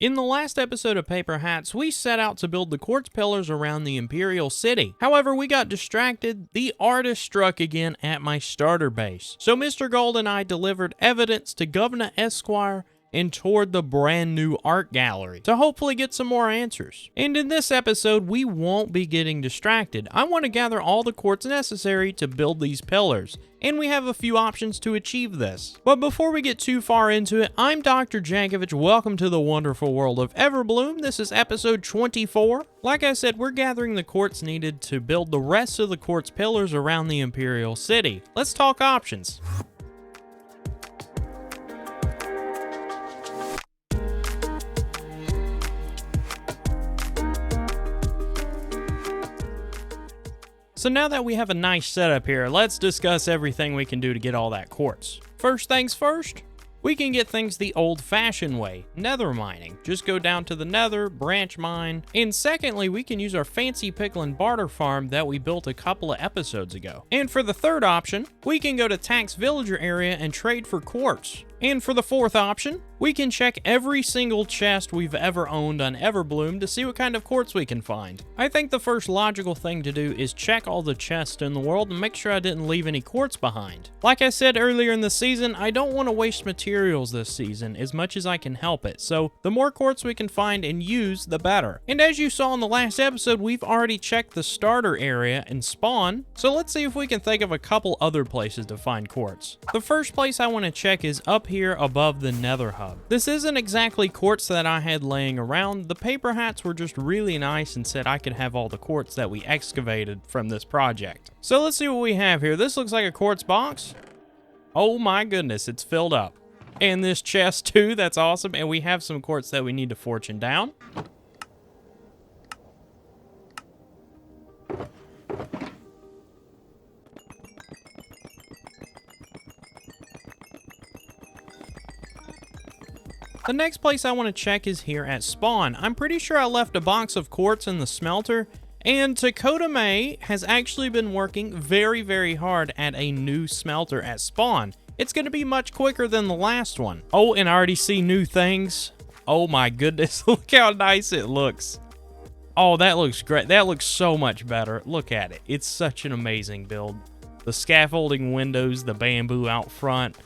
In the last episode of Paper Hats, we set out to build the quartz pillars around the Imperial City. However, we got distracted. The artist struck again at my starter base. So Mr. Gold and I delivered evidence to Governor Esquire and toured the brand new art gallery to hopefully get some more answers. And in this episode, we won't be getting distracted. I want to gather all the quartz necessary to build these pillars, and we have a few options to achieve this. But before we get too far into it, I'm Dr. Jankovic. Welcome to the wonderful world of Everbloom. This is episode 24. Like I said, we're gathering the quartz needed to build the rest of the quartz pillars around the Imperial City. Let's talk options. So now that we have a nice setup here, let's discuss everything we can do to get all that quartz. First things first, we can get things the old-fashioned way, nether mining. Just go down to the nether, branch mine. And secondly, we can use our fancy Piglin Barter farm that we built a couple of episodes ago. And for the third option, we can go to Tax Villager area and trade for quartz. And for the fourth option, we can check every single chest we've ever owned on Everbloom to see what kind of quartz we can find. I think the first logical thing to do is check all the chests in the world and make sure I didn't leave any quartz behind. Like I said earlier in the season, I don't want to waste materials this season as much as I can help it, so the more quartz we can find and use, the better. And as you saw in the last episode, we've already checked the starter area and spawn, so let's see if we can think of a couple other places to find quartz. The first place I want to check is up here above the Nether hub. This isn't exactly quartz that I had laying around. The paper hats were just really nice and said I could have all the quartz that we excavated from this project. So let's see what we have here. This looks like a quartz box. Oh my goodness, it's filled up. And this chest too, that's awesome. And we have some quartz that we need to fortune down. The next place I want to check is here at spawn. I'm pretty sure I left a box of quartz in the smelter, and Dakota May has actually been working very, very hard at a new smelter at spawn. It's going to be much quicker than the last one. Oh, and I already see new things. Oh my goodness, look how nice it looks. Oh, that looks great. That looks so much better. Look at it. It's such an amazing build. The scaffolding windows, the bamboo out front.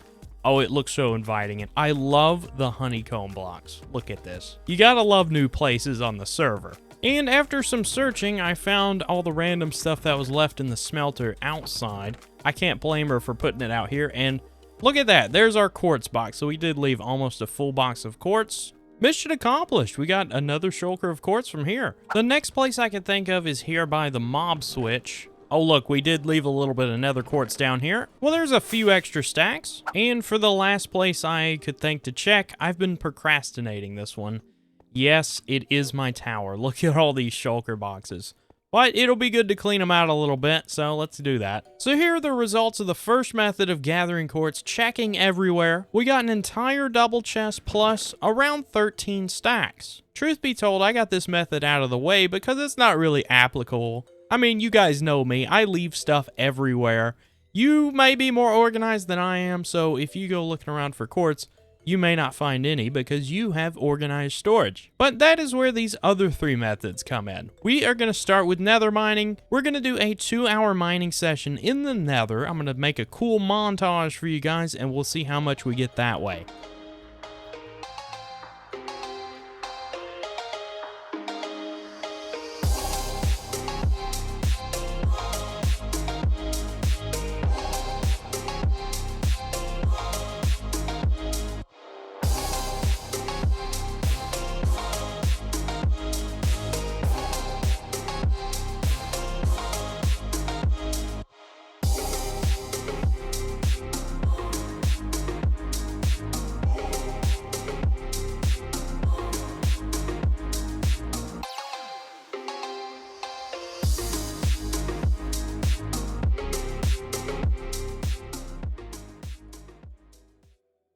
Oh, it looks so inviting, and I love the honeycomb blocks. Look at this. You gotta love new places on the server. And after some searching, I found all the random stuff that was left in the smelter outside. I can't blame her for putting it out here, and look at that. There's our quartz box. So we did leave almost a full box of quartz. Mission accomplished. We got another shulker of quartz from here. The next place I can think of is here by the mob switch. Oh, look, we did leave a little bit of nether quartz down here. Well, there's a few extra stacks. And for the last place I could think to check, I've been procrastinating this one. Yes, it is my tower. Look at all these shulker boxes. But it'll be good to clean them out a little bit, so let's do that. So here are the results of the first method of gathering quartz, checking everywhere. We got an entire double chest plus around 13 stacks. Truth be told, I got this method out of the way because it's not really applicable. I mean, you guys know me. I leave stuff everywhere. You may be more organized than I am, so if you go looking around for quartz, you may not find any because you have organized storage. But that is where these other three methods come in. We are going to start with nether mining. We're going to do a 2-hour mining session in the nether. I'm going to make a cool montage for you guys, and we'll see how much we get that way.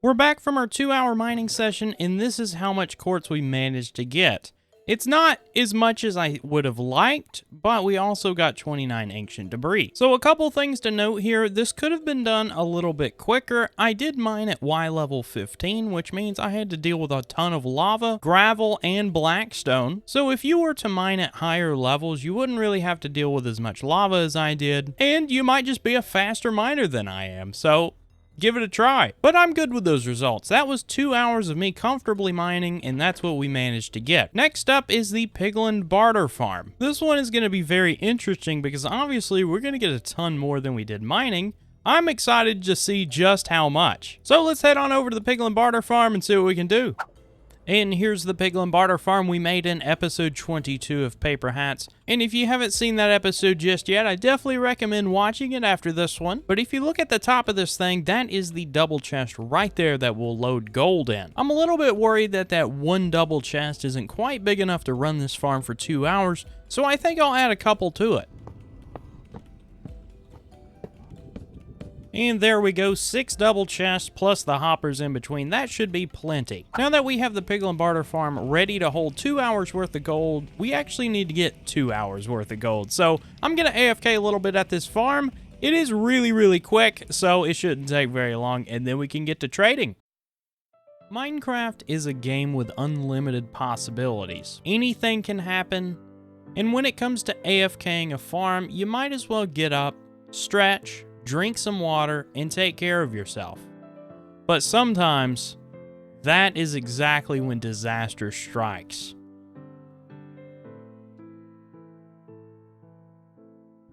We're back from our 2-hour mining session, and this is how much quartz we managed to get. It's not as much as I would have liked, but we also got 29 ancient debris. So a couple things to note here. This could have been done a little bit quicker. I did mine at Y level 15, which means I had to deal with a ton of lava, gravel, and blackstone. So if you were to mine at higher levels, you wouldn't really have to deal with as much lava as I did, and you might just be a faster miner than I am. So give it a try. But I'm good with those results. That was 2 hours of me comfortably mining, and that's what we managed to get. Next up is the Piglin Barter Farm. This one is going to be very interesting because obviously we're going to get a ton more than we did mining. I'm excited to see just how much. So let's head on over to the Piglin Barter Farm and see what we can do. And here's the Piglin Barter Farm we made in episode 22 of Paper Hats. And if you haven't seen that episode just yet, I definitely recommend watching it after this one. But if you look at the top of this thing, that is the double chest right there that will load gold in. I'm a little bit worried that that one double chest isn't quite big enough to run this farm for 2 hours, so I think I'll add a couple to it. And there we go, 6 double chests plus the hoppers in between. That should be plenty. Now that we have the Piglin Barter Farm ready to hold 2 hours worth of gold, we actually need to get 2 hours worth of gold. So I'm going to AFK a little bit at this farm. It is really, really quick, so it shouldn't take very long, and then we can get to trading. Minecraft is a game with unlimited possibilities. Anything can happen, and when it comes to AFKing a farm, you might as well get up, stretch, drink some water, and take care of yourself. But sometimes, that is exactly when disaster strikes.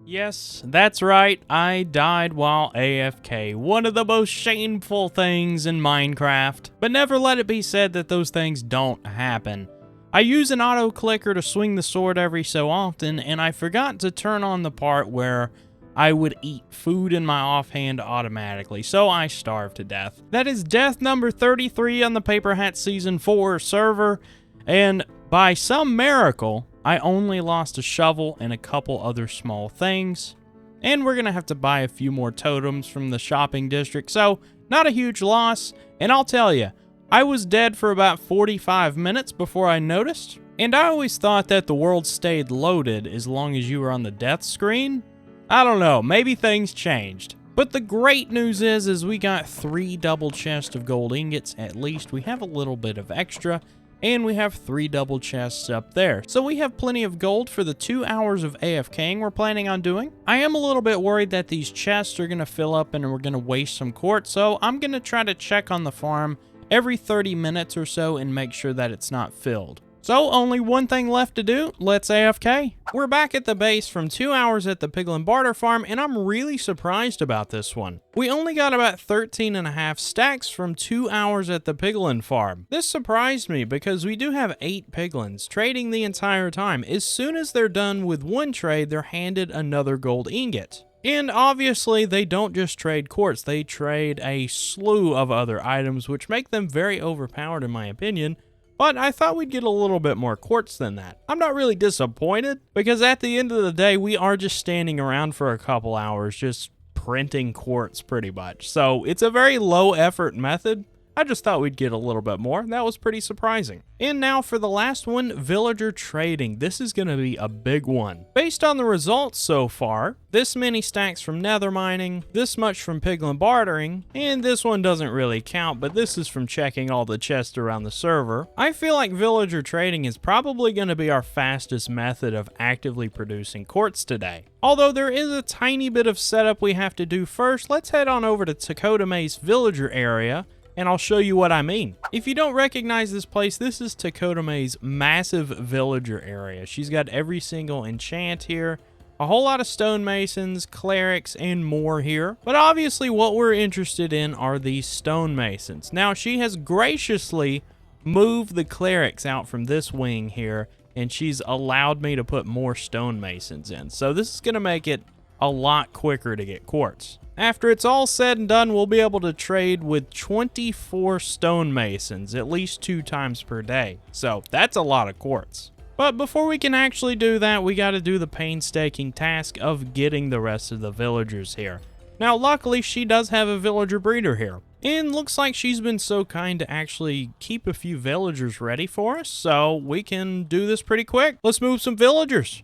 Yes, that's right, I died while AFK, one of the most shameful things in Minecraft. But never let it be said that those things don't happen. I use an auto clicker to swing the sword every so often, and I forgot to turn on the part where I would eat food in my offhand automatically, so I starved to death. That is death number 33 on the Paper Hats Season 4 server, and by some miracle, I only lost a shovel and a couple other small things. And we're gonna have to buy a few more totems from the shopping district, so not a huge loss. And I'll tell you, I was dead for about 45 minutes before I noticed, and I always thought that the world stayed loaded as long as you were on the death screen. I don't know, maybe things changed. But the great news is we got 3 double chests of gold ingots at least. We have a little bit of extra, and we have 3 double chests up there. So we have plenty of gold for the 2 hours of AFKing we're planning on doing. I am a little bit worried that these chests are going to fill up and we're going to waste some quartz, so I'm going to try to check on the farm every 30 minutes or so and make sure that it's not filled. So, only one thing left to do, let's AFK. We're back at the base from 2 hours at the Piglin Barter Farm, and I'm really surprised about this one. We only got about 13.5 stacks from 2 hours at the Piglin Farm. This surprised me because we do have 8 piglins trading the entire time. As soon as they're done with one trade, they're handed another gold ingot. And obviously, they don't just trade quartz, they trade a slew of other items, which make them very overpowered in my opinion. But I thought we'd get a little bit more quartz than that. I'm not really disappointed, because at the end of the day, we are just standing around for a couple hours, just printing quartz pretty much. So it's a very low effort method. I just thought we'd get a little bit more. That was pretty surprising. And now for the last one, villager trading. This is going to be a big one. Based on the results so far, this many stacks from nether mining, this much from Piglin Bartering, and this one doesn't really count, but this is from checking all the chests around the server. I feel like villager trading is probably going to be our fastest method of actively producing quartz today. Although there is a tiny bit of setup we have to do first, let's head on over to Takotame's villager area, and I'll show you what I mean. If you don't recognize this place, this is Takotame's massive villager area. She's got every single enchant here, a whole lot of stonemasons, clerics, and more here. But obviously what we're interested in are these stonemasons. Now, she has graciously moved the clerics out from this wing here, and she's allowed me to put more stonemasons in. So this is gonna make it a lot quicker to get quartz. After it's all said and done, we'll be able to trade with 24 stonemasons at least 2 times per day. So that's a lot of quartz. But before we can actually do that, we got to do the painstaking task of getting the rest of the villagers here. Now, luckily, she does have a villager breeder here. And looks like she's been so kind to actually keep a few villagers ready for us, so we can do this pretty quick. Let's move some villagers.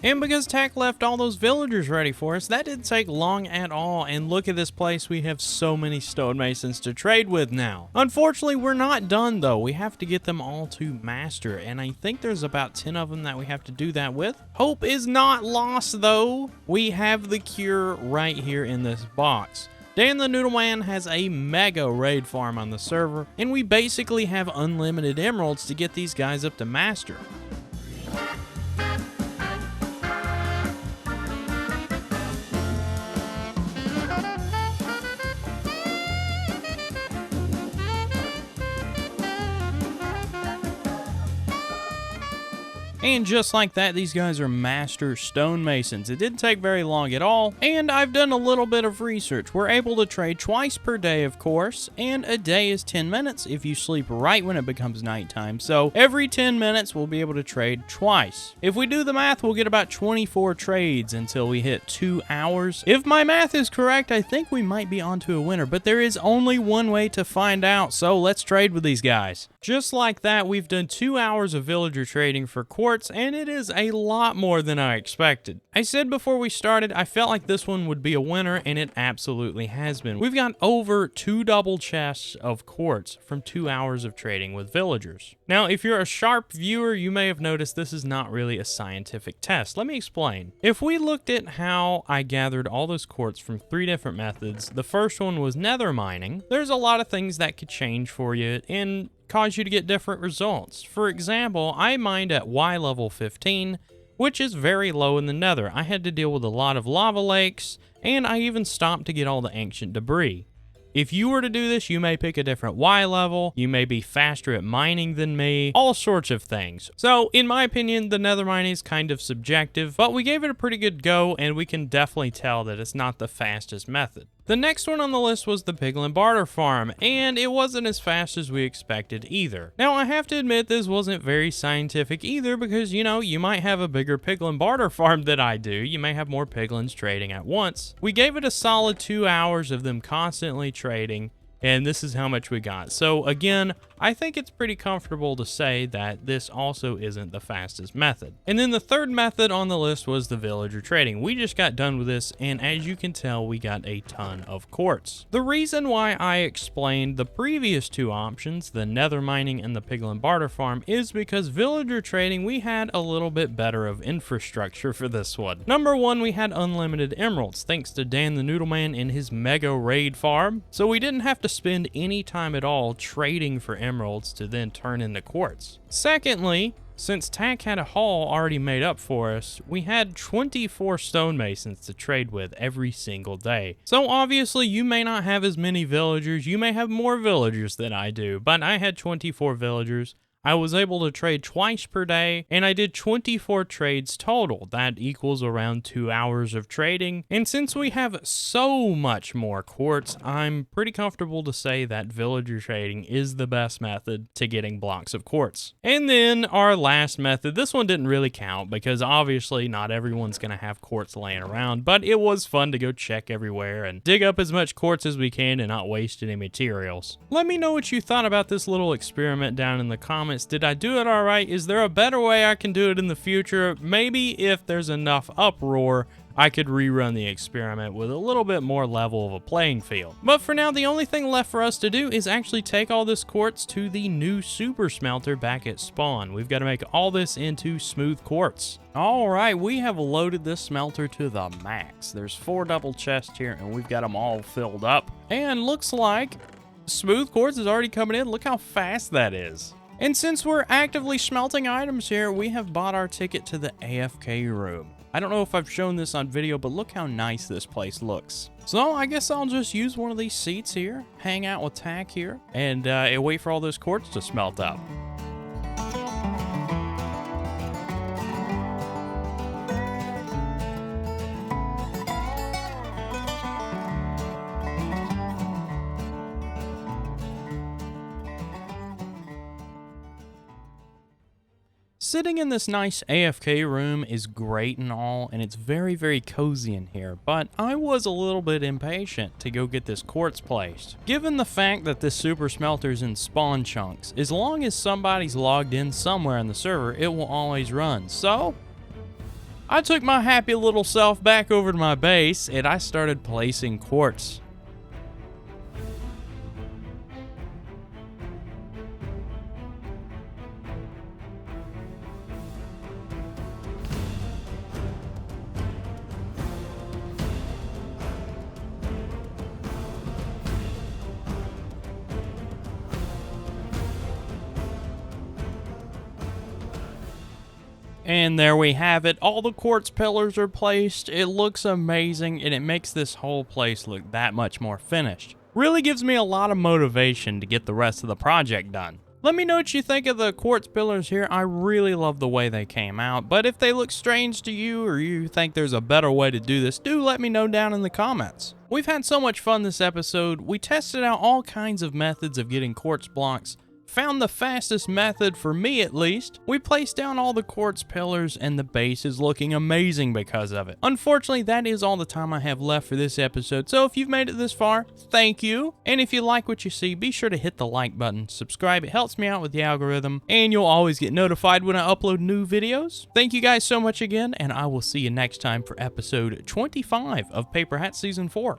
And because Tech left all those villagers ready for us, that didn't take long at all. And look at this place, we have so many stonemasons to trade with now. Unfortunately, we're not done though. We have to get them all to master, and I think there's about 10 of them that we have to do that with. Hope is not lost though. We have the cure right here in this box. Dan the Noodle Man has a mega raid farm on the server, and we basically have unlimited emeralds to get these guys up to master. And just like that, these guys are master stonemasons. It didn't take very long at all, and I've done a little bit of research. We're able to trade twice per day, of course, and a day is 10 minutes if you sleep right when it becomes nighttime. So every 10 minutes, we'll be able to trade twice. If we do the math, we'll get about 24 trades until we hit 2 hours. If my math is correct, I think we might be onto a winner, but there is only one way to find out, so let's trade with these guys. Just like that, we've done 2 hours of villager trading for Quartz, and it is a lot more than I expected. I said before we started, I felt like this one would be a winner, and it absolutely has been. We've got over 2 double chests of Quartz from 2 hours of trading with villagers. Now, if you're a sharp viewer, you may have noticed this is not really a scientific test. Let me explain. If we looked at how I gathered all this Quartz from 3 different methods, the first one was Nether mining. There's a lot of things that could change for you and cause you to get different results. For example, I mined at Y level 15, which is very low in the Nether. I had to deal with a lot of lava lakes, and I even stopped to get all the ancient debris. If you were to do this, you may pick a different Y level, you may be faster at mining than me, all sorts of things. So, in my opinion, the Nether mining is kind of subjective, but we gave it a pretty good go, and we can definitely tell that it's not the fastest method. The next one on the list was the Piglin Barter farm, and it wasn't as fast as we expected either. Now, I have to admit this wasn't very scientific either because, you know, you might have a bigger Piglin Barter farm than I do. You may have more piglins trading at once. We gave it a solid 2 hours of them constantly trading, and this is how much we got. So again, I think it's pretty comfortable to say that this also isn't the fastest method. And then the third method on the list was the villager trading. We just got done with this, and as you can tell, we got a ton of Quartz. The reason why I explained the previous 2 options, the Nether mining and the Piglin Barter farm, is because villager trading, we had a little bit better of infrastructure for this one. Number 1, we had unlimited emeralds, thanks to Dan the Noodle Man and his mega raid farm. So we didn't have to spend any time at all trading for emeralds to then turn into Quartz. Secondly, since Tack had a haul already made up for us, we had 24 stonemasons to trade with every single day. So obviously you may not have as many villagers, you may have more villagers than I do, but I had 24 villagers. I was able to trade twice per day, and I did 24 trades total. That equals around 2 hours of trading. And since we have so much more Quartz, I'm pretty comfortable to say that villager trading is the best method to getting blocks of Quartz. And then our last method, this one didn't really count because obviously not everyone's gonna have Quartz laying around, but it was fun to go check everywhere and dig up as much Quartz as we can and not waste any materials. Let me know what you thought about this little experiment down in the comments. Did I do it all right? Is there a better way I can do it in the future? Maybe if there's enough uproar, I could rerun the experiment with a little bit more level of a playing field. But for now, the only thing left for us to do is actually take all this Quartz to the new super smelter back at spawn. We've got to make all this into smooth Quartz. All right, we have loaded this smelter to the max. There's 4 double chests here, and we've got them all filled up. And looks like smooth Quartz is already coming in. Look how fast that is. And since we're actively smelting items here, we have bought our ticket to the AFK room. I don't know if I've shown this on video, but look how nice this place looks. So I guess I'll just use one of these seats here, hang out with Tack here, and wait for all those quartz to smelt up. Sitting in this nice AFK room is great and all, and it's very, very cozy in here, but I was a little bit impatient to go get this quartz placed. Given the fact that this super smelter's in spawn chunks, as long as somebody's logged in somewhere on the server, it will always run. So I took my happy little self back over to my base, and I started placing quartz. And there we have it. All the quartz pillars are placed. It looks amazing, and it makes this whole place look that much more finished. Really gives me a lot of motivation to get the rest of the project done. Let me know what you think of the quartz pillars here. I really love the way they came out, but if they look strange to you or you think there's a better way to do this, do let me know down in the comments. We've had so much fun this episode. We tested out all kinds of methods of getting quartz blocks, found the fastest method, for me at least. We placed down all the quartz pillars, and the base is looking amazing because of it. Unfortunately, that is all the time I have left for this episode, so if you've made it this far, thank you. And if you like what you see, be sure to hit the like button, subscribe, it helps me out with the algorithm, and you'll always get notified when I upload new videos. Thank you guys so much again, and I will see you next time for episode 25 of Paperhats Season 4.